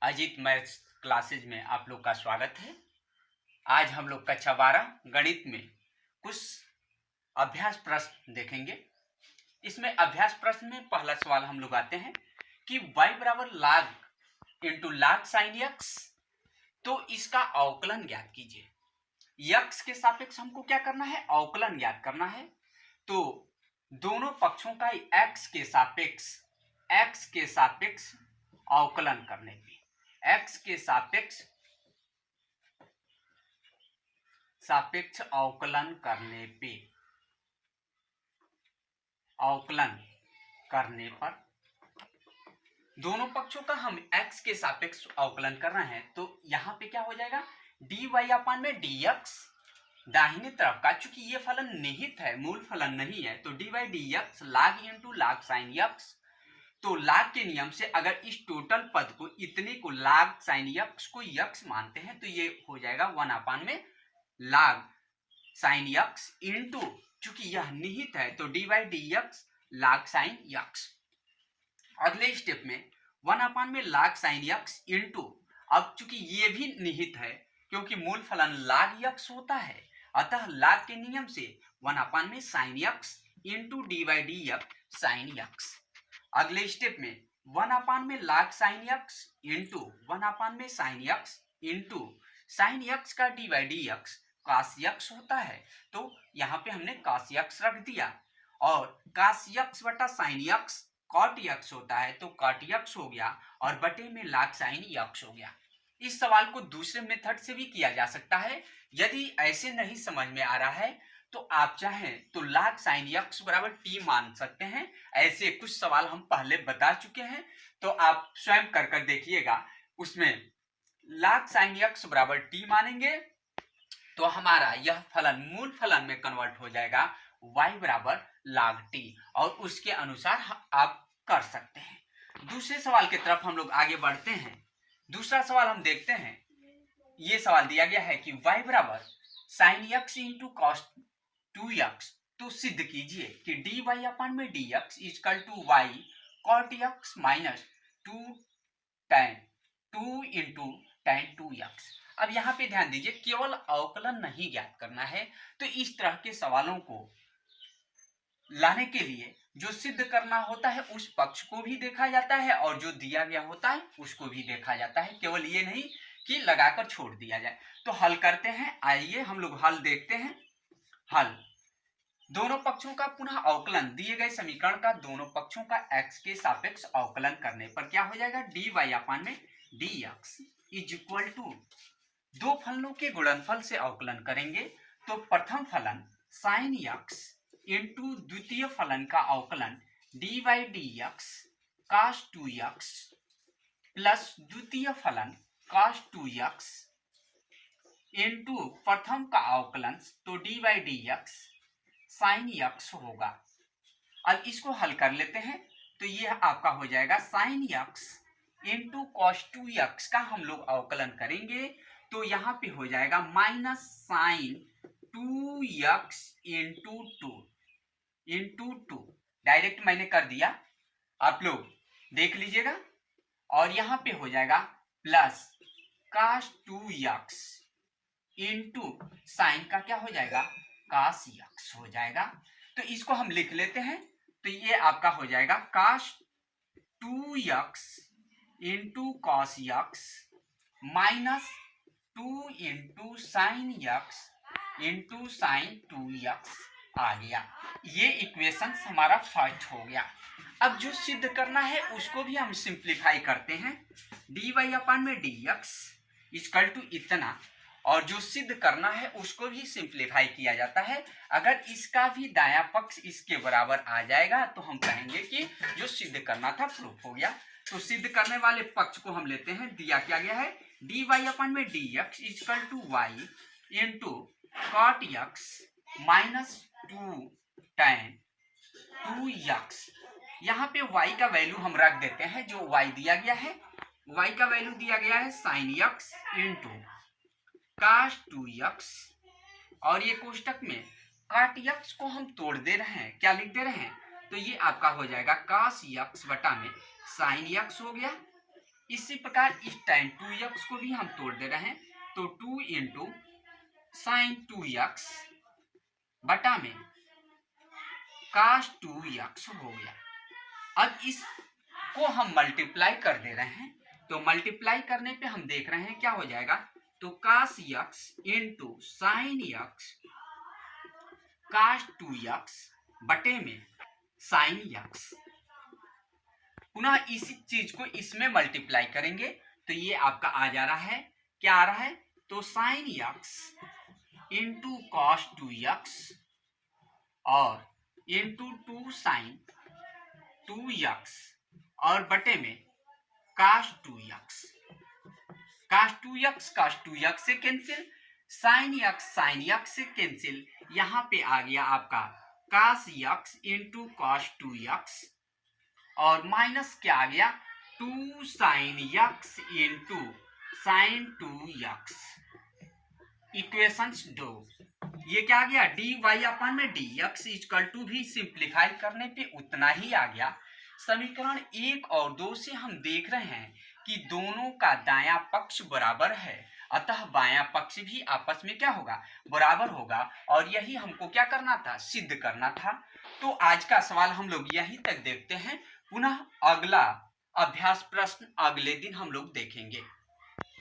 Ajit maths classes में आप लोग का स्वागत है। आज हम लोग कक्षा 12 गणित में कुछ अभ्यास प्रश्न देखेंगे। इसमें अभ्यास प्रश्न में पहला सवाल हम लोग आते हैं कि y बराबर log into log sine x, तो इसका अवकलन ज्ञात कीजिए। x के सापेक्ष हमको क्या करना है? अवकलन ज्ञात करना है। तो दोनों पक्षों का x के सापेक्ष अवकलन करने पे x के सापेक्ष अवकलन करने पर दोनों पक्षों का हम x के सापेक्ष अवकलन कर रहे हैं, तो यहाँ पे क्या हो जाएगा? dy अपान में dx, दाहिने तरफ का, चूंकि ये फलन निहित है, मूल फलन नहीं है, तो dy dx log into log sine x। तो log के नियम से अगर इस टोटल पद को, इतने को log साइन x को x मानते हैं, तो ये हो जाएगा 1 अपान में log साइन x इंटू, चूंकि यह निहित है तो dy dx log sine x। अगले स्टेप में 1 अपान में log साइन x इंटू, अब चूंकि ये भी निहित है क्योंकि मूल फलन log x होता है, अतः log के नियम से 1 अपान में sine x into dy dx sine x। अगले स्टेप में 1 अपान में log sine x into 1 upon में sine x into sine x का dy dx cos x होता है, तो यहाँ पे हमने cos x रख दिया, और cos x बटा साइन x cot x होता है, तो cot x हो गया और बटे में log साइन x हो गया। इस सवाल को दूसरे मेथड से भी किया जा सकता है। यदि ऐसे नहीं समझ में आ रहा है तो आप चाहें तो log साइन x बराबर t मान सकते हैं। ऐसे कुछ सवाल हम पहले बता चुके हैं, तो आप स्वयं कर देखिएगा। उसमें log साइन x बराबर t मानेंगे तो हमारा यह फलन मूल फलन में कन्वर्ट हो जाएगा y बराबर log t, और उसके अनुसार आप कर सकते हैं। दूसरे सवाल की तरफ हम लोग आगे बढ़ते हैं। दूसरा सवाल हम देखते हैं। ये सवाल दिया गया है कि y बराबर sign x into cos 2x, तो सिद्ध कीजिए कि dy अपान में dx equal to y cot x minus 2 into tan 2x। अब यहाँ पे ध्यान दीजिए, केवल अवकलन नहीं ज्ञात करना है, तो इस तरह के सवालों को लाने के लिए जो सिद्ध करना होता है उस पक्ष को भी देखा जाता है और जो दिया गया होता है उसको भी देखा जाता है। केवल ये नहीं कि लगाकर छोड़ दिया जाए। तो हल करते हैं। आइए हम लोग हल देखते हैं। हल, दोनों पक्षों का पुनः अवकलन, दिए गए समीकरण का दोनों पक्षों का x के सापेक्ष अवकलन करने पर क्या हो जाएगा? dy अपान में dx इज इक्वल टू, दो फलनों के गुणनफल से अवकलन करेंगे, तो प्रथम फलन साइन x इंटू द्वितीय फलन का अवकलन dy dx cos 2x plus द्वितीय फलन cos 2x इंटू प्रथम का अवकलन, तो dy dx साइन x होगा। अब इसको हल कर लेते हैं, तो ये आपका हो जाएगा sign x into cos 2x का हम लोग अवकलन करेंगे, तो यहाँ पे हो जाएगा minus sign 2x into 2। Direct मैंने कर दिया, आप लोग देख लीजिएगा। और यहाँ पे हो जाएगा plus cos 2x into sine का क्या हो जाएगा? cos x हो जाएगा। तो इसको हम लिख लेते हैं, तो ये आपका हो जाएगा cos 2x into cos x minus 2 into sine x into sine 2x आ गया। ये इक्वेशन हमारा फर्स्ट हो गया। अब जो सिद्ध करना है उसको भी हम सिंप्लीफाई करते हैं। dy अपान में dx इक्वल टू इतना, और जो सिद्ध करना है उसको भी सिंप्लीफाई किया जाता है। अगर इसका भी दायां पक्ष इसके बराबर आ जाएगा तो हम कहेंगे कि जो सिद्ध करना था प्रूफ हो गया। तो सिद्ध करने वाले पक्ष को हम लेते हैं। दिया क्या गया है? dy अपान में dx equal to y into cot x minus 2 tan 2x। यहाँ पे y का वैल्यू हम रख देते हैं, जो y दिया गया है। y का वैल्यू दिया गया है sign x into cos 2x, और ये कोष्टक में cot x को हम तोड़ दे रहे हैं। क्या लिख दे रहे हैं? तो ये आपका हो जाएगा cos x बटा में साइन x हो गया इसी प्रकार इस tan 2x को भी हम तोड़ दे रहे हैं, तो 2 इंटू साइन 2x बटा में cos 2x हो गया। अब इसको हम मल्टीप्लाई कर दे रहे हैं, तो मल्टीप्लाई करने पे हम देख रहे हैं क्या हो जाएगा, तो cos x into sine x cos 2x बटे में साइन x। पुनः इसी चीज को इसमें मल्टीप्लाई करेंगे तो ये आपका आ जा रहा है, क्या आ रहा है, तो sign x into cos 2x और इंटू 2 साइन 2x और बटे में cos 2x। cos 2x से कैंसिल, साइन x से कैंसिल, यहाँ पे आ गया आपका cos x into cos 2x और माइनस क्या आ गया, 2 sine x into sine 2x। Equations 2, ये क्या आ गया, dy अपन में dx इक्वल टू भी सिंप्लीफाई करने पे उतना ही आ गया। समीकरण 1 और 2 से हम देख रहे हैं कि दोनों का दायां पक्ष बराबर है, अतः बायां पक्ष भी आपस में क्या होगा, बराबर होगा, और यही हमको क्या करना था, सिद्ध करना था। तो आज का सवाल हम लोग यहीं तक देखते हैं, पुनः अगला अभ्यास प्रश्न अगले दिन हम लोग देखेंगे।